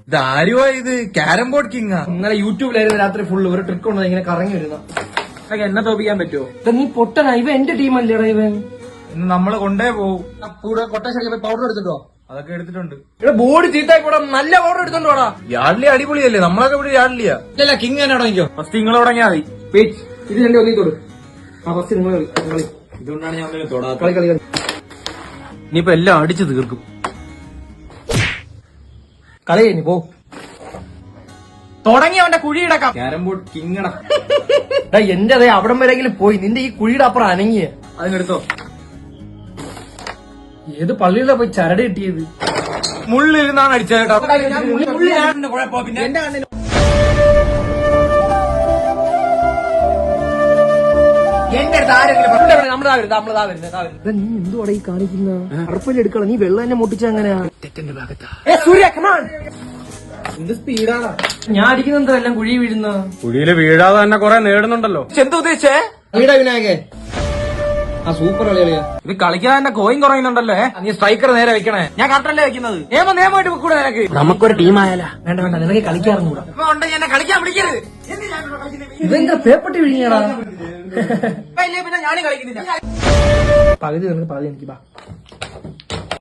ഇതാരുവാ ഇത്? Carrom board കിങ്ങാ? ഇന്നലെ യൂട്യൂബിലായിരുന്നു രാത്രി ഫുള്ള് ഒരു ട്രിക്ക് ഉണ്ട് ഇങ്ങനെ കറങ്ങി വരുന്ന. എന്നെ തോപ്പിക്കാൻ പറ്റുമോ? നീ പൊട്ടനാ, ഇവ എന്റെ ടീമല്ലേടാ ഇവൻ. ഇന്ന് നമ്മള് കൊണ്ടേ പോവും. കൂടെ കൊട്ടേഷൻ പോയി പൗഡർ എടുത്തിട്ടോ? അതൊക്കെ എടുത്തിട്ടുണ്ട്. ഇവിടെ ബോർഡ് ചീത്തായി കൂടാ, നല്ല പൗഡർ എടുത്തോണ്ടോടാ. യാഡ്ലി അടിപൊളിയല്ലേ? നമ്മളൊക്കെ ഇവിടെ യാഡ്ലിയാ. ഇല്ല കിങ് തന്നെ തുടങ്ങിക്കോ. ഫസ്റ്റ് നിങ്ങൾ തുടങ്ങിയാ മതി. ഇത് എന്റെ ഒന്നിത്തോട്. ആ ഫസ്റ്റ് നിങ്ങൾ കളി. ഇതുകൊണ്ടാണ് ഞാൻ തൊടാ. കളി കളി കളി. ഇനിയിപ്പോ എല്ലാം അടിച്ചു തീർക്കും. കളി കഴിഞ്ഞു പോ. തുടങ്ങി അവന്റെ കുഴിയിടക്കാം. Carrom board കിങ്ങടാ. എന്റെ അതേ അവിടം വരെങ്കിലും പോയി. നിന്റെ ഈ കുഴിയുടെ അപ്പുറം അനങ്ങിയ. അതിനെടുത്തോ. ഏത് പള്ളിയിലാ പോയി ചരട് കിട്ടിയത്? മുള്ളിരുന്നാണ് അടിച്ചത് കേട്ടോ. എന്റെ നീ എന്തുവാടാ ഈ കാണിക്കുന്ന? അറപ്പല്ലേ എടുക്കണം, നീ വെള്ളം തന്നെ മുട്ടിച്ച അങ്ങനെയാ. തെറ്റന്റെ ഭാഗത്താ. എന്ത് സ്പീഡാണ് ഞാൻ അടിക്കുന്നത്, എല്ലാം കുഴി വീഴുന്ന. കുഴിയില് വീഴാതെ തന്നെ കൊറേ നേടുന്നുണ്ടല്ലോ. എന്താ ഉദ്ദേശിച്ചേ? വീടാ വിനായകെ. ആ സൂപ്പർ കളിയാ. ഇത് കളിക്കാൻ തന്നെ കോയിൻ കുറയുന്നുണ്ടല്ലോ. നീ സ്ട്രൈക്കർ നേരെ വെക്കണേ. ഞാൻ കറക്റ്റല്ലേ വെക്കുന്നത്. നിയമമായിട്ട് കൂടെ നിനക്ക്. നമുക്കൊരു ടീമായാലാ. വേണ്ട വേണ്ട, നിനക്ക് കളിക്കാറുകൂടാ. എന്നെ കളിക്കാൻ വിളിക്കരുത്. ഇതെന്താ പേപ്പട്ടി വിഴിഞ്ഞാടാ? പിന്നെ ഞാനും കളിക്കുന്നില്ല. പകുതി നിനക്ക് പകുതി എനിക്ക്.